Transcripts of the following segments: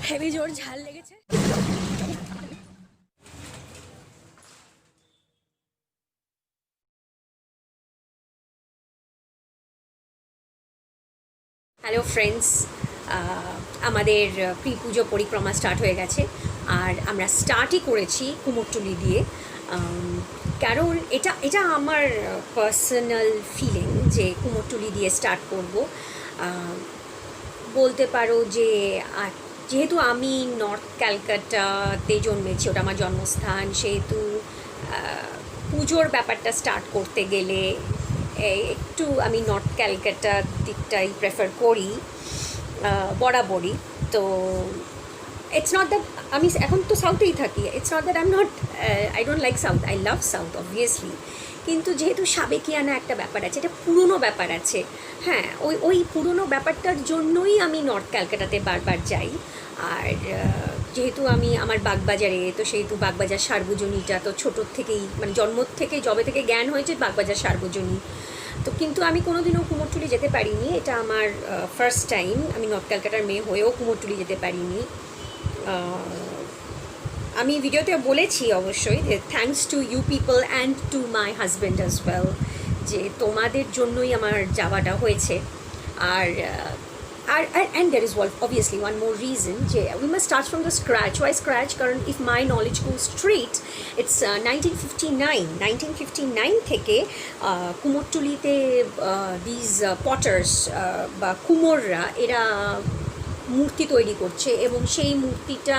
Heavy জোর ঝাল লেগেছে। হ্যালো ফ্রেন্ডস, আমাদের প্রি পুজো পরিক্রমা স্টার্ট হয়ে গেছে আর আমরা স্টার্টই করেছি কুমোরটুলি দিয়ে। কারণ এটা এটা আমার পার্সোনাল ফিলিং যে কুমোরটুলি দিয়ে স্টার্ট করব। বলতে পারো যে যেহেতু আমি নর্থ ক্যালকাটাতে জন্মেছি, ওটা আমার জন্মস্থান, সেহেতু পুজোর ব্যাপারটা স্টার্ট করতে গেলে একটু আমি নর্থ ক্যালকাটার দিকটাই প্রেফার করি বরাবরই। তো ইটস নট দ্যাট আমি এখন তো সাউথেই থাকি, it's not that I don't like south, I love south obviously. কিন্তু যেহেতু সাবেকিয়ানা একটা ব্যাপার আছে, এটা পুরনো ব্যাপার আছে, হ্যাঁ, ওই পুরনো ব্যাপারটার জন্যই আমি নর্থ ক্যালকাটাতে বারবার যাই। আর যেহেতু আমি আমার বাগবাজারে, তো সেহেতু বাগবাজার সার্বজনীনটা তো ছোটোর থেকেই, মানে জন্ম থেকে যবে থেকে জ্ঞান হয়েছে বাগবাজার সার্বজনীন। তো কিন্তু আমি কোনোদিনও কুমোরটুলি যেতে পারিনি, এটা আমার ফার্স্ট টাইম। আমি নর্থ ক্যালকাটার মেয়ে হয়েও কুমোরটুলি যেতে পারিনি। আমি ভিডিওতে বলেছি অবশ্যই যে thanks to you people and to my husband as well, যে তোমাদের জন্যই আমার যাওয়াটা হয়েছে। আর and there is obviously one more reason যে we must start from the scratch. Why scratch? কারণ if my knowledge goes straight, it's 1959 থেকে কুমোরটুলিতে these potters বা কুমোররা এরা মূর্তি তৈরি করছে, এবং সেই মূর্তিটা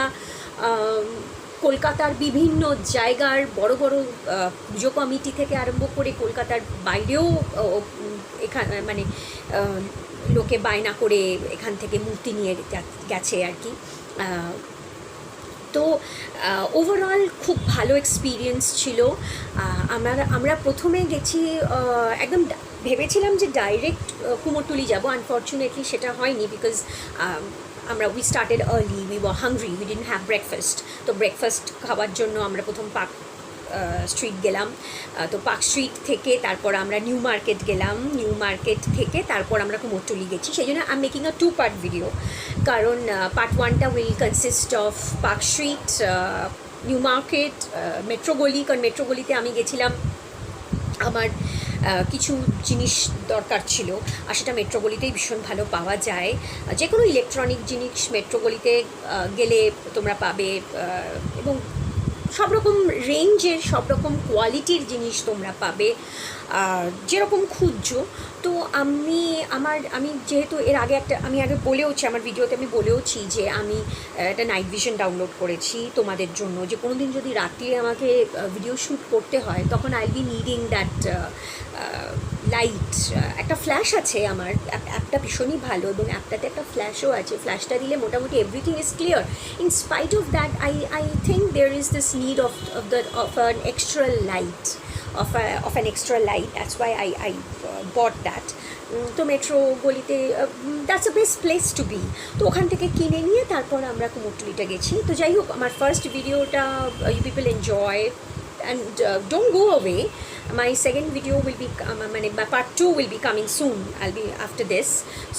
কলকাতার বিভিন্ন জায়গার বড় বড় পুজো কমিটি থেকে আরম্ভ করে কলকাতার বাইরেও এখানে মানে লোকে বায়না করে এখান থেকে মূর্তি নিয়ে গেছে আর কি। তো ওভারঅল খুব ভালো এক্সপিরিয়েন্স ছিল। আমরা প্রথমে গেছি, একদম ভেবেছিলাম যে ডাইরেক্ট কুমোরটুলি যাব, আনফর্চুনেটলি সেটা হয়নি, because we started early, we were hungry, we didn't have breakfast. তো ব্রেকফাস্ট খাওয়ার জন্য আমরা প্রথম পার্ক স্ট্রিট গেলাম। তো পার্ক স্ট্রিট থেকে তারপর আমরা নিউ মার্কেট গেলাম, নিউ মার্কেট থেকে তারপর আমরা কুমোরটুলি গেছি। সেই জন্য I am making a 2-part video, কারণ পার্ট 1টা will consist of park street, new market, metro Gali. কারণ মেট্রো গলিতে আমি গেছিলাম, আমার কিছু জিনিস দরকার ছিল, আর সেটা মেট্রোগলিতেই ভীষণ ভালো পাওয়া যায়। যে কোনো ইলেকট্রনিক জিনিস মেট্রোগলিতে গেলে তোমরা পাবে, এবং সব রকম রেঞ্জের সব রকম কোয়ালিটির জিনিস তোমরা পাবে যেরকম খুঁজছো। তো আমি যেহেতু এর আগে আমি আগে বলেওছি, আমার ভিডিওতে আমি বলেওছি যে আমি একটা নাইট ভিশন ডাউনলোড করেছি তোমাদের জন্য, যে কোনো দিন যদি রাত্রে আমাকে ভিডিও শ্যুট করতে হয় তখন I be needing that light. একটা ফ্ল্যাশ আছে আমার, অ্যাপটা ভীষণই ভালো, এবং অ্যাপটাতে একটা ফ্ল্যাশও আছে। ফ্ল্যাশটা দিলে মোটামুটি everything is clear. In spite of that I think there is this need of an extra light, of an extra light. That's why I bought that. তো মেট্রো গলিতে that's a best place to be. তো ওখান থেকে কিনে নিয়ে তারপর আমরা কুমোরটুলিটা গেছি। তো যাই হোক, আমার ফার্স্ট ভিডিওটা you people enjoy and don't go away. My second video will be part 2 will be coming soon. I'll be after this,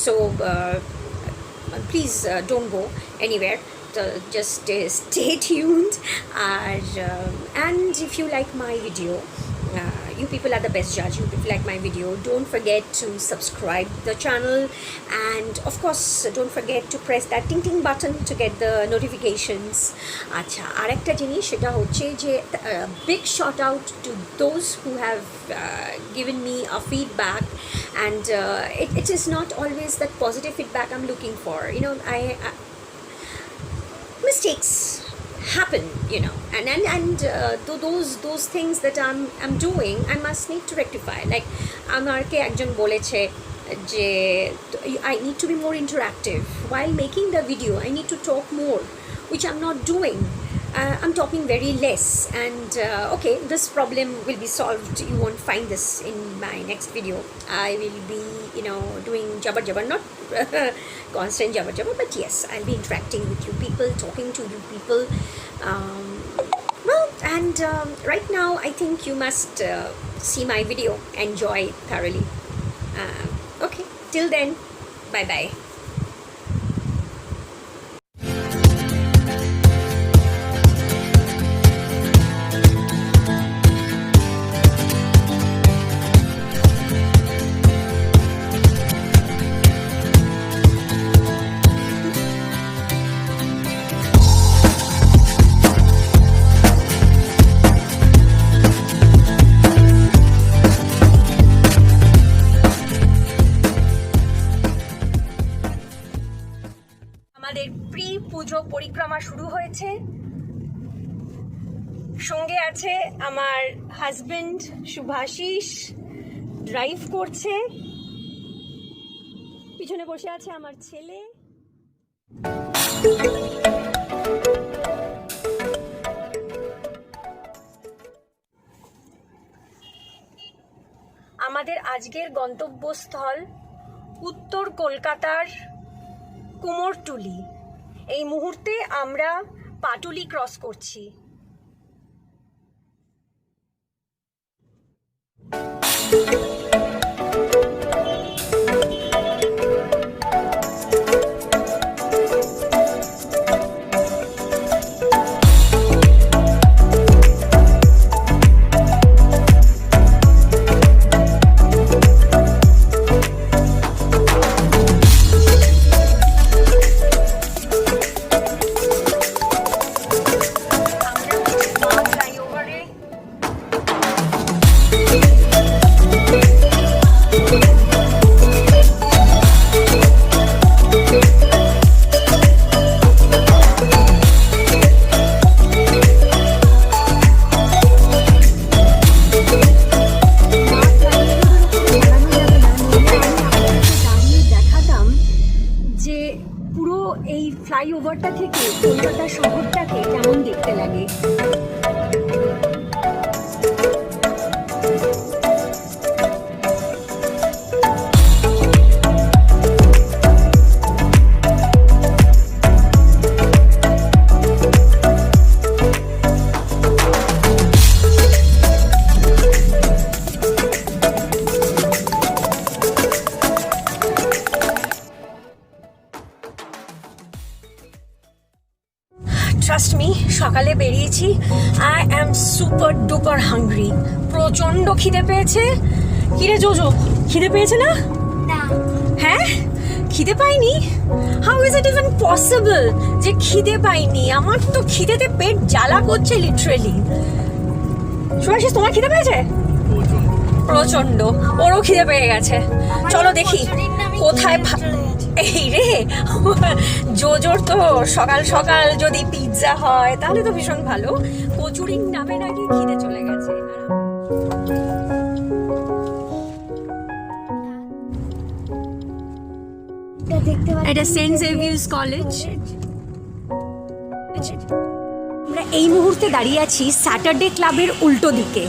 so please don't go anywhere. Just stay tuned. And if you like my video, you people are the best judge. You people like my video, don't forget to subscribe the channel, and of course don't forget to press that ting ting button to get the notifications. আচ্ছা, আরেকটা জিনিস সেটা হচ্ছে যে big shout out to those who have given me a feedback, and it is not always that positive feedback I'm looking for. You know, I mistakes happen, you know, and those things that I'm doing, I must need to rectify. Like আমাকে একজন বলেছে যে I need to be more interactive while making the video. I need to talk more, which I'm not doing. I'm talking very less, and okay, this problem will be solved. You won't find this in my next video. I will be, you know, doing jabber, not constant jabber, but yes, I'll be interacting with you people, talking to you people. Well, And right now I think you must see my video, enjoy thoroughly. Okay, till then, bye bye. আমাদের pre পুজো পরিক্রমা শুরু হয়েছে। সঙ্গে আছে আমার husband Shubhashis, drive করছে, পিছনে বসে আছে আমার ছেলে। আমাদের আজকের গন্তব্যস্থল উত্তর কলকাতার কুমোরটুলি। এই মুহূর্তে আমরা পাটুলি ক্রস করছি। এই ফ্লাইওভারটা থেকে কলকাতা শহরটাকে কেমন দেখতে লাগে। ট্রাস্ট মি, সকালে বেরিয়েছি, I am super duper hungry, প্রচণ্ড খিদে পেয়েছে। কিরে জোজো, খিদে পেয়েছে না? হ্যাঁ, খিদে পাইনি? How is it even possible যে খিদে পাইনি? আমার তো খিদেতে পেট জ্বালা করছে লিটারেলি। সুভাষিস, তোমার খিদে পেয়েছে? প্রচণ্ড, ওরও খিদে পেয়ে গেছে। চলো দেখি কোথায়। এই রে, জোজোর তো সকাল সকাল যদি পিৎজা হয় তাহলে তো ভীষণ ভালো। কচুরির নামে নাকি খিদে চলে গেছে। এটা সেন্ট জেভিয়ার্স কলেজ। আমরা এই মুহূর্তে দাঁড়িয়ে আছি স্যাটারডে ক্লাবের উল্টো দিকে।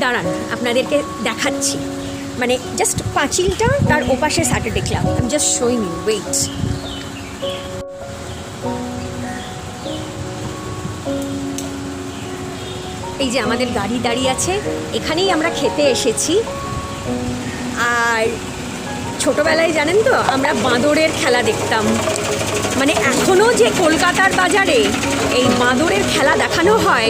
দাঁড়ান, আপনাদেরকে দেখাচ্ছি, মানে জাস্ট পাঁচিলটা, তার ওপাশে Saturday Club. I am just showing you, wait. এই যে আমাদের গাড়ি দাঁড়িয়ে আছে, এখানেই আমরা খেতে এসেছি। আর ছোটবেলায় জানেন তো আমরা বাঁদরের খেলা দেখতাম, মানে এখনও যে কলকাতার বাজারে এই বাঁদরের খেলা দেখানো হয়,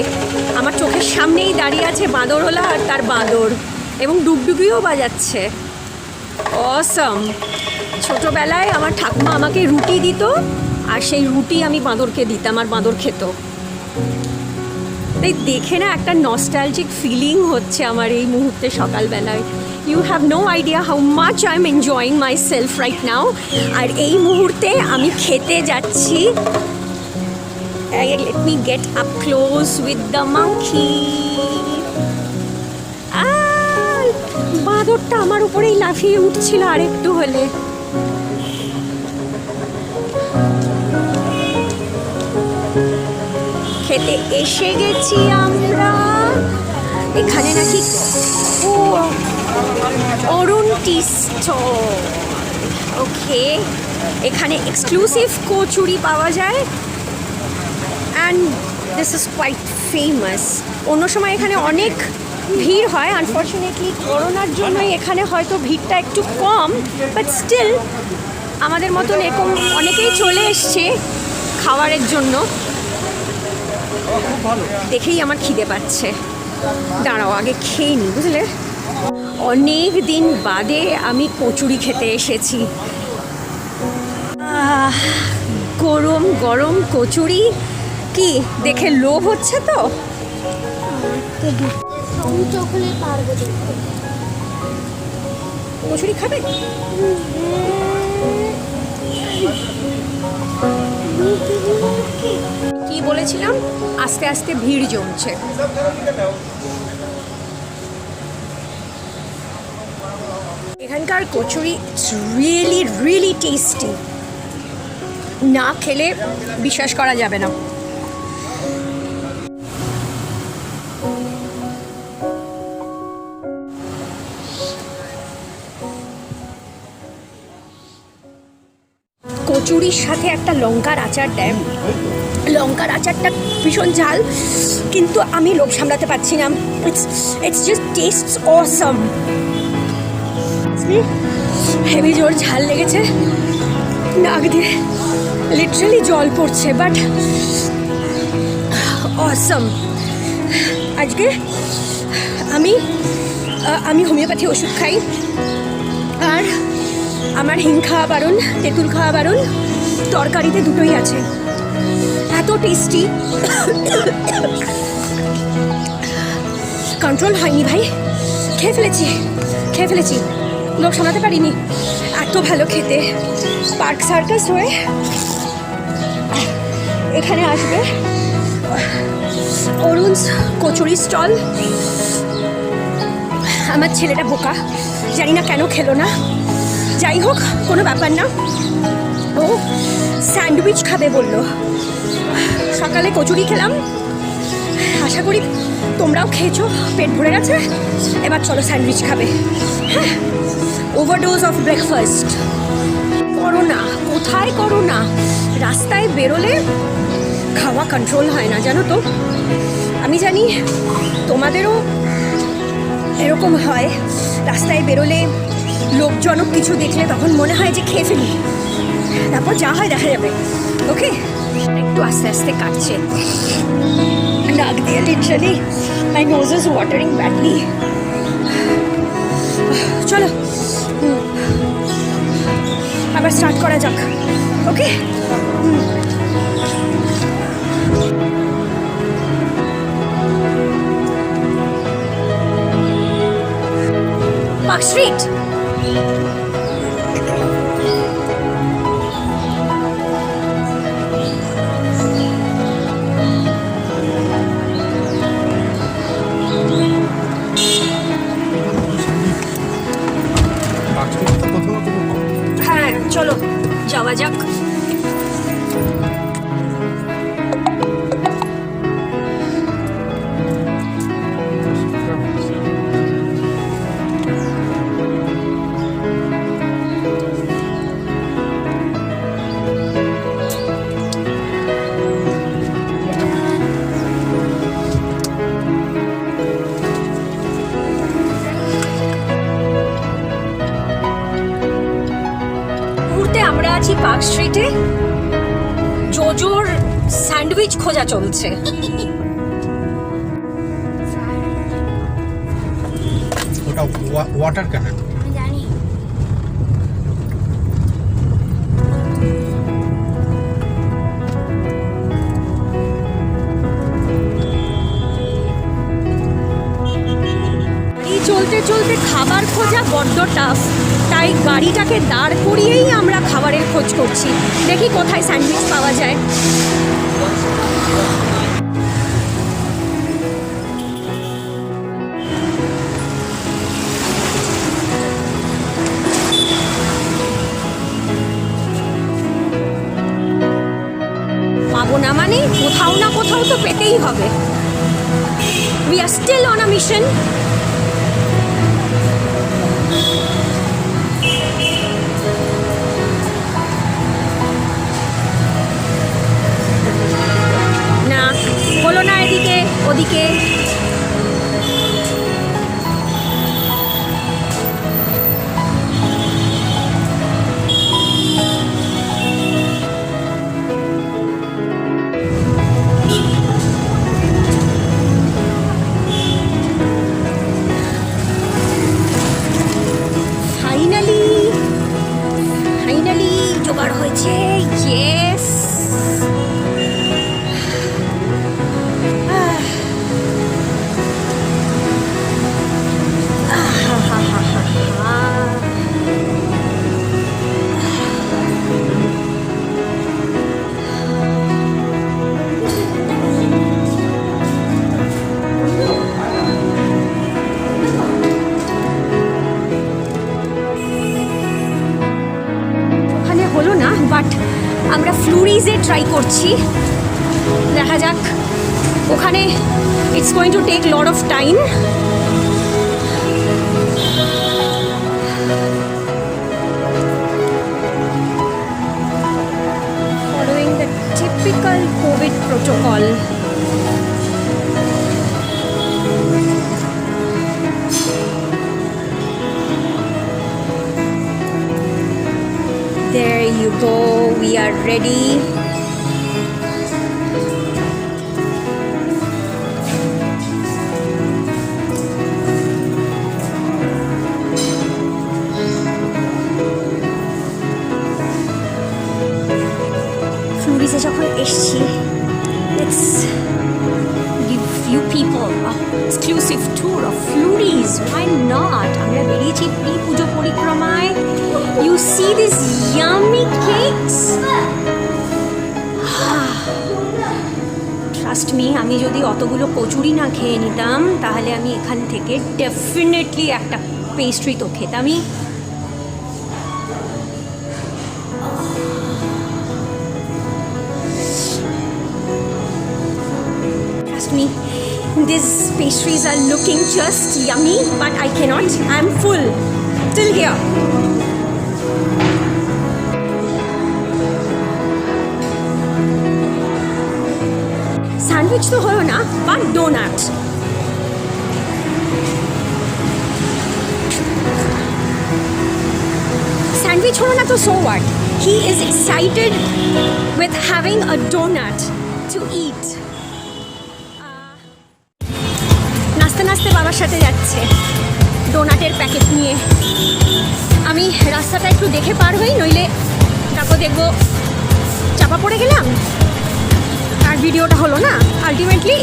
আমার চোখের সামনেই দাঁড়িয়ে আছে বাঁদরওয়ালা আর তার বাঁদর, এবং ডুগডুগিও বাজাচ্ছে। অসম। ছোটবেলায় আমার ঠাকুমা আমাকে রুটি দিত, আর সেই রুটি আমি বাঁদরকে দিতাম, আর বাঁদর খেত। তাই দেখে না একটা নস্টালজিক ফিলিং হচ্ছে আমার এই মুহূর্তে সকালবেলায়। You have no idea how much I am enjoying myself right now. আর এই মুহূর্তে আমি খেতে যাচ্ছি। Let me get up close with the monkey. বাঁদরটা আমার উপরেই লাফিয়ে উঠছিল আর একটু হলে। খেতে এসে গেছি আমরা। এখানে নাকি অরুণ টি স্টল। ওকে, এখানে এক্সক্লুসিভ কচুরি পাওয়া যায়, and this is quite famous. অন্য সময় এখানে অনেক ভিড় হয়, আনফর্চুনেটলি করোনার জন্যই এখানে হয়তো ভিড়টা একটু কম, বাট স্টিল আমাদের মতন এরকম অনেকেই চলে এসছে খাবারের জন্য। দেখেই আমার খিদে পাচ্ছে, দাঁড়াও আগে খেয়ে নি, বুঝলে। অনেক দিন বাদে আমি কচুরি খেতে এসেছি। গরম গরম কচুরি, কি দেখে লোভ হচ্ছে তো। কচুরি খাবে? কি বলেছিলাম, আস্তে আস্তে ভিড় জমছে। এখানকার কচুরি রিয়েলি রিয়েলি টেস্টি, না খেলে বিশ্বাস করা যাবে না। কচুরির সাথে একটা লঙ্কার আচার দেয়, লঙ্কার আচারটা ভীষণ ঝাল, কিন্তু আমি লোভ সামলাতে পারছি না। It's just tastes awesome. Heavy জোর ঝাল লেগেছে, নাক দিয়ে লিটারালি জল পড়ছে, বাট অসাম। আজকে আমি হোমিওপ্যাথি ওষুধ খাই, আর আমার হিং খাওয়া বারণ, তেঁতুল খাওয়া বারণ, তরকারিতে দুটোই আছে। এত টেস্টি, কন্ট্রোল হয়নি ভাই, খেয়ে ফেলেছি, লোক সামলাতে পারিনি। এত ভালো খেতে। পার্ক সার্কাস হয়ে এখানে আসবে অরুণস কচুরি স্টল। আমার ছেলেটা বোকা, জানি না কেন খেলো না, যাই হোক কোনো ব্যাপার না। ও স্যান্ডউইচ খাবে বললো, সকালে কচুরি খেলাম, আশা করি তোমরাও খেয়েছো, পেট ভরে গেছে, এবার চলো স্যান্ডউইচ খাবে। হ্যাঁ, ওভারডোজ অফ ব্রেকফাস্ট। করোনা, কোথায় করোনা, রাস্তায় বেরোলে খাওয়া কন্ট্রোল হয় না, জানো তো। আমি জানি তোমাদেরও এরকম হয়, রাস্তায় বেরোলে লোকজনক কিছু দেখলে তখন মনে হয় যে খেয়ে ফেলি, তারপর যা হয় দেখা যাবে। ওকে, একটু আস্তে আস্তে কাটছে নাক দিয়ে, literally my nose is watering badly. চলো আবার স্টার্ট করা যাক। Okay, Park Street. হ্যাঁ চলো যাওয়া যাক। আমরা আছি পার্ক স্ট্রিটে, জোজোর স্যান্ডউইচ খোঁজা চলছে। ওটা ওয়াটার ক্যানন। জানি চলতে চলতে খাবার খোঁজা বড্ড টাফ, তাই গাড়িটাকে দাঁড় করিয়েই আমরা খাবারের খোঁজ করছি, দেখি কোথায় স্যান্ডউইচ পাওয়া যায়। পাবো না মানে কোথাও না কোথাও তো পেতেই হবে। We are still on a mission. না হলো না, এদিকে ওদিকে ফ্লুরিজে ট্রাই করছি, দেখা যাক। ওখানে it's going to take lot of time. Following the typical COVID protocol. There you go, we are ready. ফ্লুরিজে যখন এসছি, let's give few people a exclusive tour of Flurys. Why not? আমরা বেরিয়েছি প্রি পুজো পরিক্রমায়। You see these yummy cakes? Trust me, আমি যদি অতগুলো কচুরি না খেয়ে নিতাম তাহলে আমি এখান থেকে ডেফিনেটলি একটা পেস্ট্রি তো খেতামই। Trust me, these pastries are looking just yummy, but I cannot. I'm full till here. Sandwich তো হলো না, বাট ডোনাট। স্যান্ডউইচ হলো না তো so what, he is excited with having a doughnut to eat. নাচতে নাচতে বাবার সাথে যাচ্ছে ডোনাটের প্যাকেট নিয়ে। আমি রাস্তাটা একটু দেখে পার হই, নইলে তারপর দেখবো চাপা পড়ে গেলাম আর ভিডিওটা হলো না আলটিমেটলি।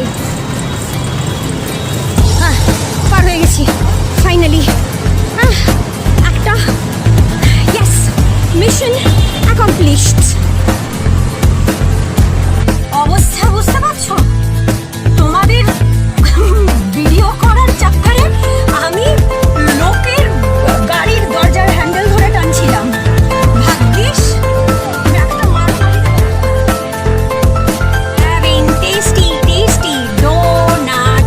হ্যাঁ, পার হয়ে গেছি ফাইনালি। একটা ইয়েস, মিশন অ্যাকমপ্লিশড। অবস্থা বুঝতে পারছো? তোমাদের ভিডিও করার চক্করে আমি লোকের গাড়ির দরজার হ্যান্ডেল ধরে টানছিলাম। ভাগ্যিস tasty donut.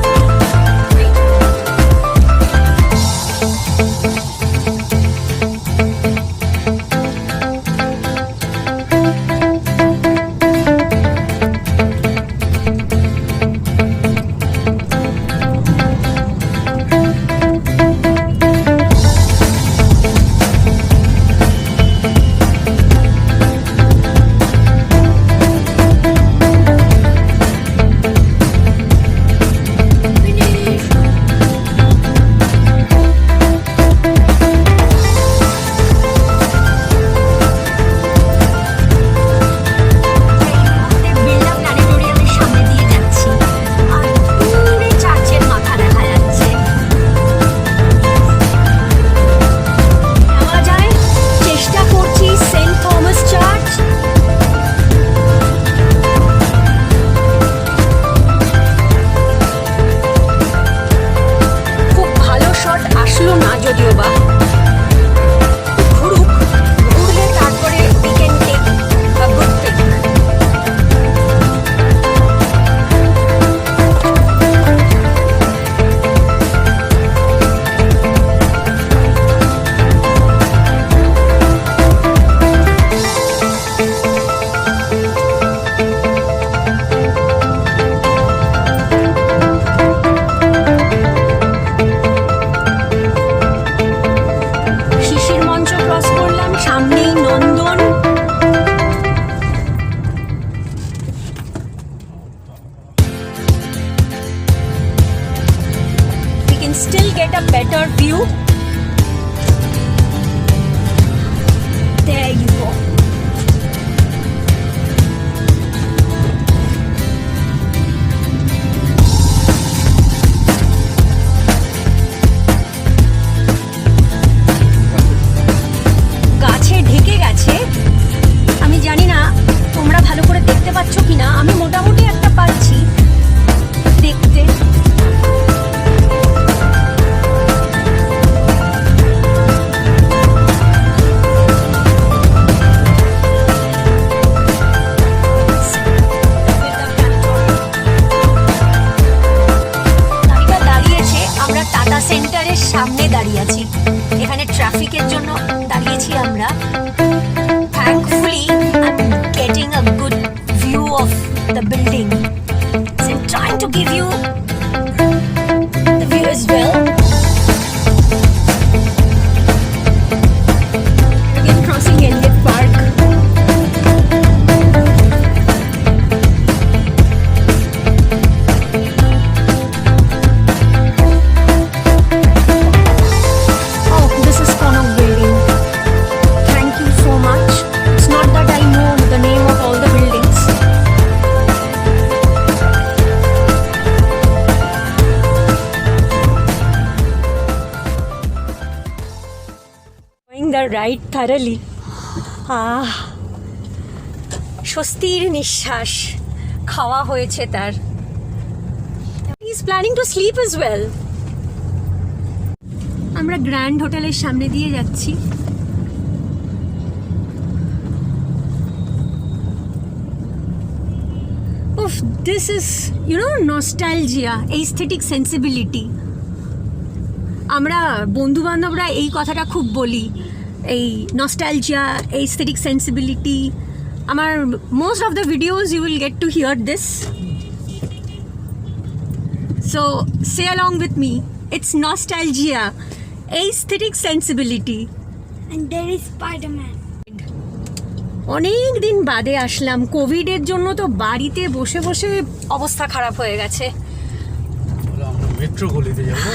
Still get a better view. There you go. গাছে ঢেকে গেছে, আমি জানি না তোমরা ভালো করে দেখতে পাচ্ছ কিনা। আমি মোটামুটি একটা পাচ্ছি দেখতে। দাঁড়িয়ে আছি। এখানে ট্রাফিকের জন্য দাঁড়িয়েছি আমরা। Thankfully, I'm getting a good view of the building. So I'm trying to give you the view as well. Again, crossing Elliot Park. Oh, this is Connaught Building. Thank you so much. It's not that I know the name of all the buildings. Going the ride thoroughly. স্বস্তির নিঃশ্বাস খাওয়া হয়েছে তার। He is planning to sleep as well. আমরা grand হোটেলের সামনে দিয়ে যাচ্ছি। Oof, this is, you know, nostalgia, aesthetic sensibility. আমরা বন্ধু বান্ধবরা এই কথাটা খুব বলি, এই নস্টালজিয়া, aesthetic sensibility. আমার most of the videos you will get to hear this. So say along with me. It's nostalgia, aesthetic sensibility. And there is Spider-Man. অনেক দিন বাদে আসলাম। কোভিডের জন্য তো বাড়িতে বসে বসে অবস্থা খারাপ হয়ে গেছে। মেট্রো গলিতে যাবো।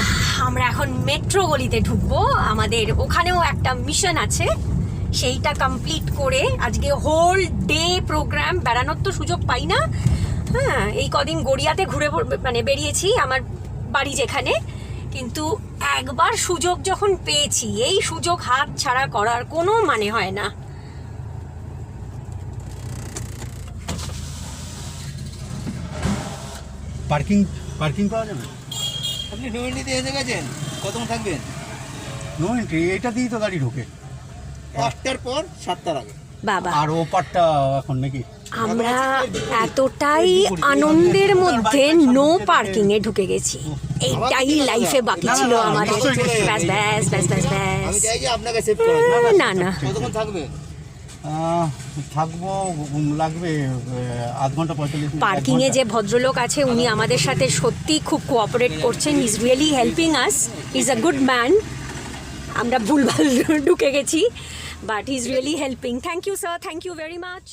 আমরা এখন মেট্রো গলিতে ঢুকবো। আমাদের ওখানেও একটা মিশন আছে, সেইটা কমপ্লিট করে আজকে হোল ডে প্রোগ্রাম। বেড়ানোর তো সুযোগ পাই না। হ্যাঁ, এই কদিন গড়িয়াতে ঘুরে মানে বেরিয়েছি, আমার বাড়ি যেখানে। কিন্তু একবার সুযোগ যখন পেয়েছি, এই সুযোগ হাত ছাড়া করার কোনো মানে হয় না। পার্কিং পাওয়া যাবে? আপনি নো এন্ট্রিতে এসে গেছেন, কতক্ষণ থাকবেন? নো এন্ট্রি, এইটা দিয়েই তো গাড়ি ঢোকে। 5টার পর 7টার আগে। বাবা, আর ও পারটা এখন নাকি? আমরা এতটাই আনন্দের মধ্যে নো পার্কিং এ ঢুকে গেছি। এইটাই লাইফে বাকি ছিল আমাদের। ব্যাস ব্যাস ব্যাস ব্যাস আমি ব্যাস। চাই যে আপনাকে সেভ করা। না না, কতক্ষণ থাকবেন? থাকবো, লাগবে আধ ঘন্টা 45 মিনিট। পার্কিং এ যে ভদ্রলোক আছে উনি আমাদের সাথে সত্যি খুব কোঅপারেট করছেন। He is really helping us. He is a good man. আমরা ভুলভাল ঢুকে গেছি, but he is really helping. Thank you sir, thank you very much.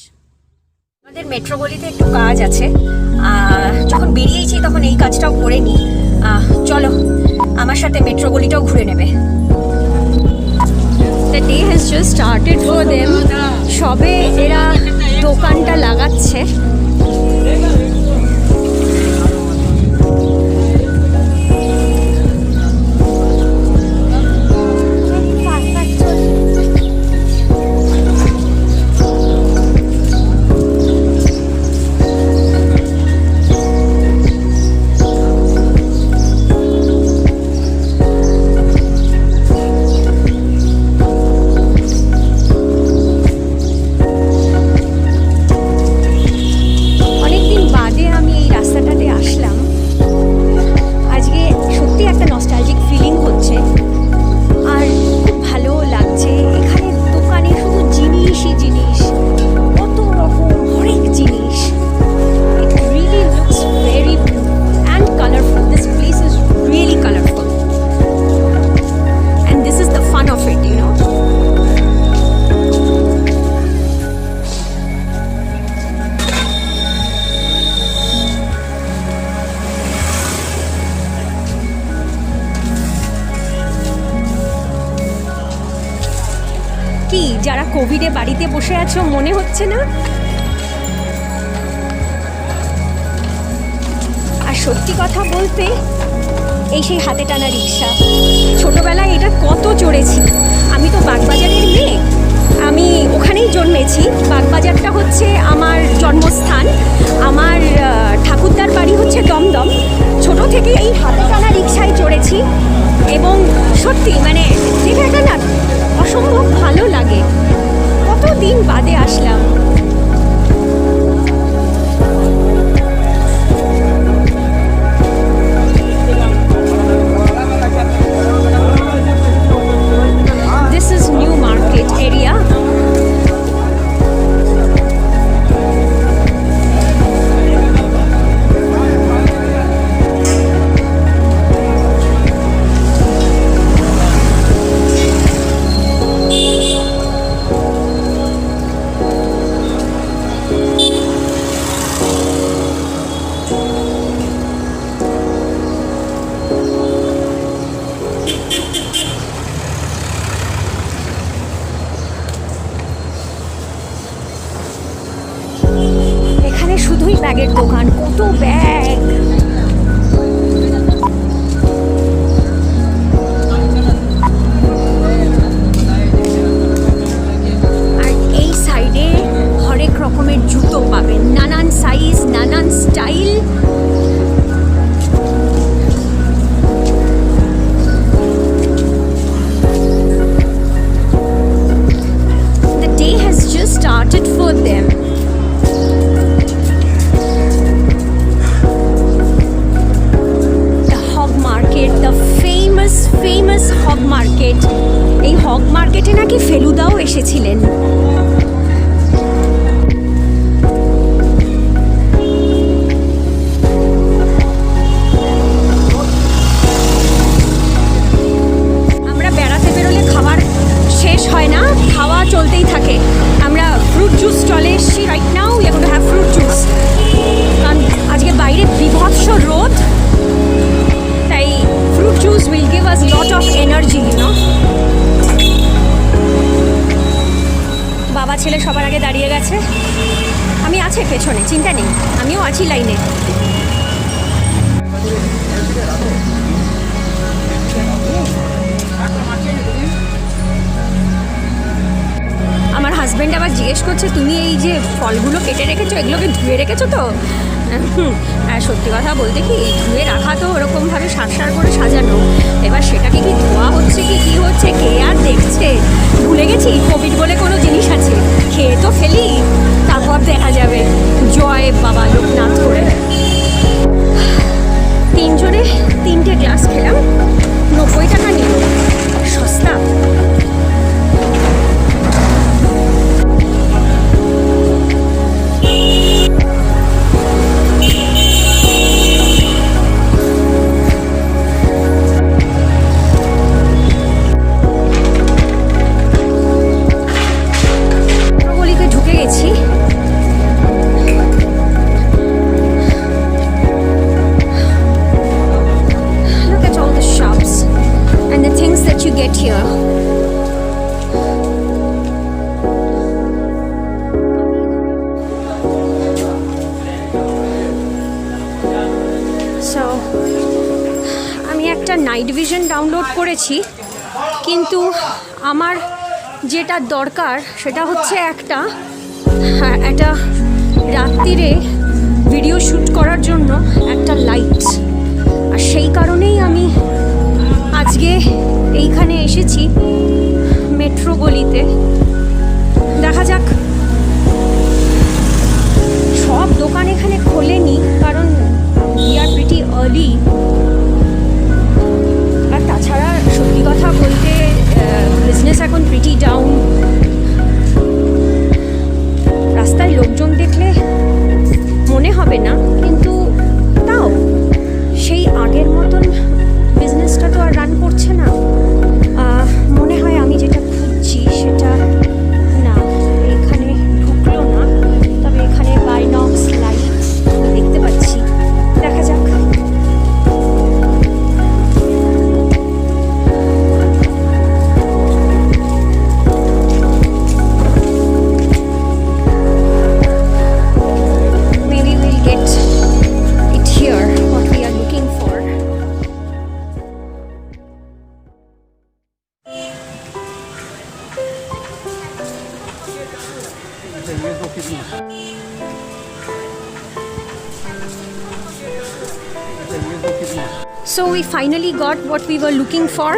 আমাদের মেট্রো গলিতে একটু কাজ আছে, যখন বেরিয়েছি তখন এই কাজটাও করে নিই। চলো আমার সাথে মেট্রো গলিটাও ঘুরে নেবে। The day has just started for them. সবে এরা দোকানটা লাগাচ্ছে। কি যারা কোভিডে বাড়িতে বসে আছো মনে হচ্ছে না? আর সত্যি কথা বলতে এই সেই হাতে টানা রিক্সা, ছোটবেলায় এটা কত চড়েছি। আমি তো বাগবাজারের মেয়ে, আমি ওখানেই জন্মেছি। বাগবাজারটা হচ্ছে আমার জন্মস্থান। আমার ঠাকুরদার বাড়ি হচ্ছে দমদম। ছোট থেকে এই হাতে টানা রিক্সায় চড়েছি এবং সত্যি মানে এটা না অসম্ভব ভালো লাগে। কতদিন বাদে আসলাম। ব্যাগের দোকান, কত ব্যাগ। আর এই সাইডে হরেক রকমের জুতো পাবেন, নানান সাইজ, নানান style. The day has just started for them. The hog market, the famous hog market. এই হগ মার্কেটে নাকি ফেলুদাও এসেছিলেন। আমরা বেড়াতে বেরোলে খাবার শেষ হয় না, খাওয়া চলতেই থাকে। আমরা ফ্রুট জুস স্টলে এসেছি right now, we are going to have fruit juice. কারণ আজকে বাইরে বিভৎস রোদ, তাই fruit juice will give us lot of energy, you know. বাবা ছেলে সবার আগে দাঁড়িয়ে গেছে, আমি আছে পেছনে, চিন্তা নেই, আমিও আছি লাইনে। আমার হাজব্যান্ড আবার জিজ্ঞেস করছে, তুমি এই যে ফলগুলো কেটে রেখেছো এগুলোকে ধুয়ে রেখেছো তো? সত্যি কথা বলতে কি, ধুয়ে রাখা তো ওরকমভাবে সার করে সাজানো, এবার সেটাকে কি ধোয়া হচ্ছে কি কী হচ্ছে কে আর দেখছে। ভুলে গেছি কোভিড বলে কোনো জিনিস আছে, খেয়ে তো ফেলি, তারপর দেখা যাবে। জয় বাবা লোকনাথ করে তিনজনে 3টে গ্লাস খেলাম, 90 টাকা নিল, সস্তা। ঢুকে গেছি। Look at all the shops and the things that you get here. So আমি একটা নাইট ভিশন ডাউনলোড করেছি, কিন্তু আমার যেটা দরকার সেটা হচ্ছে একটা রাত্রিরে ভিডিও শ্যুট করার জন্য একটা লাইট। আর সেই কারণেই আমি আজকে এইখানে এসেছি মেট্রো গলিতে। দেখা যাক, সব দোকান এখানে খোলেনি কারণ উই আর প্রিটি আর্লি। আর তাছাড়া সত্যি কথা বলতে বিজনেস এখন প্রিটি ডাউন। রাস্তায় লোকজন দেখলে মনে হবে না, কিন্তু তাও সেই আগের মতন বিজনেসটা তো আর রান করছে না। মনে হয় আমি যেটা খুঁজছি সেটা না, এখানে ঢুকলো না, তবে এখানে বাইনক্স লাইট দেখতে পাচ্ছি। দেখা যাক। Maybe we'll get it here, what we are looking for. So we finally got what we were looking for.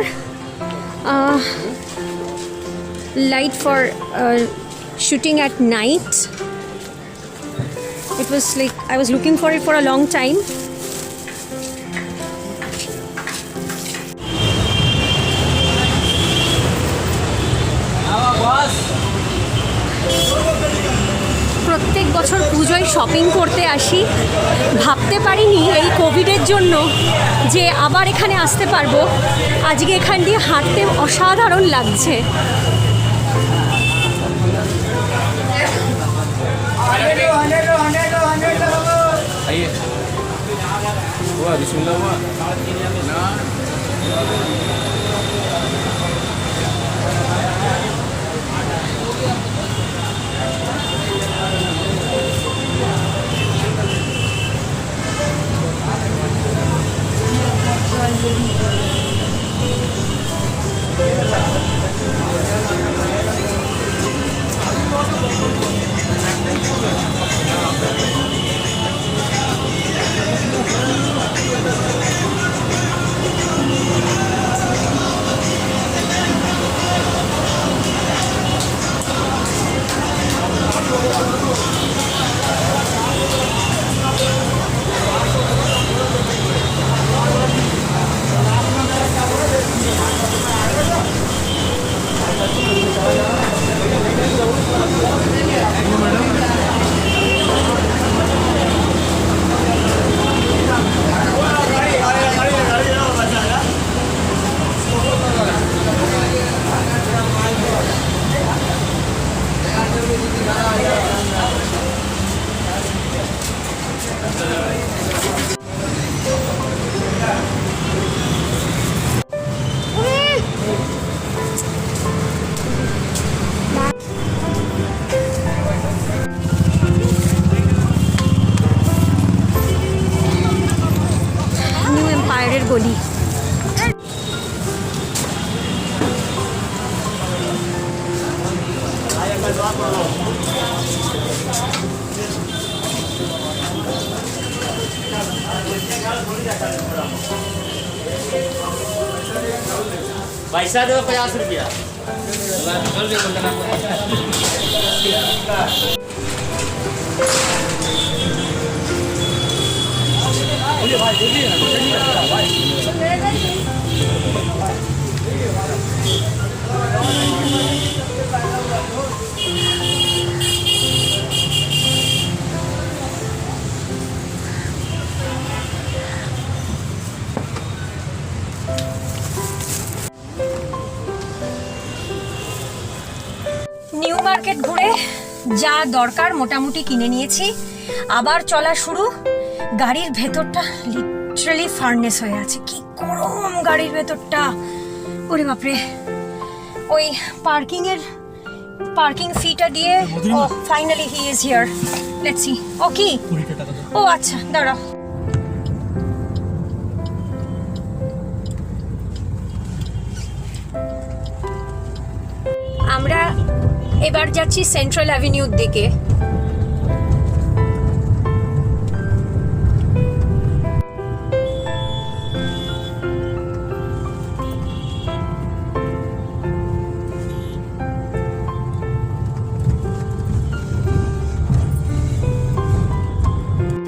Light for shooting at night. It was like I was looking for it for a long time. প্রত্যেক বছর পুজোয় shopping করতে আসি, ভাবতে পারিনি এই কোভিডের জন্য যে আবার এখানে আসতে পারবো। আজকে এখান দিয়ে হাঁটতে অসাধারণ লাগছে। पैसा दो 50 रुपया নিউ মার্কেট ঘুরে যা দরকার মোটামুটি কিনে নিয়েছি। আবার চলা শুরু। গাড়ির ভেতরটা লিটারালি ফার্নেস হয়ে আছে, কি গরম গাড়ির ভেতরটা, ওরে বাপরে। ওই পার্কিং ফিটা দিয়ে ও finally he is here. Let's see. ও কি? ও আচ্ছা, দাঁড়াও। আমরা এবার যাচ্ছি সেন্ট্রাল অ্যাভিনিউর দিকে।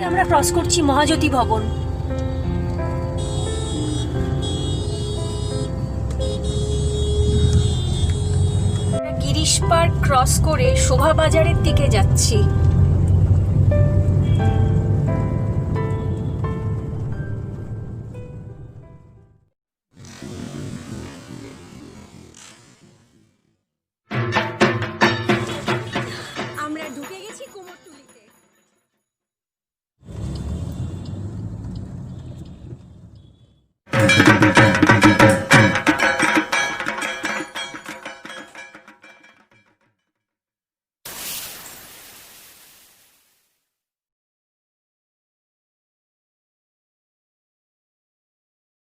আমরা ক্রস করছি মহাজ্যোতি ভবন। গিরিশ পার্ক ক্রস করে শোভা বাজারের দিকে যাচ্ছি।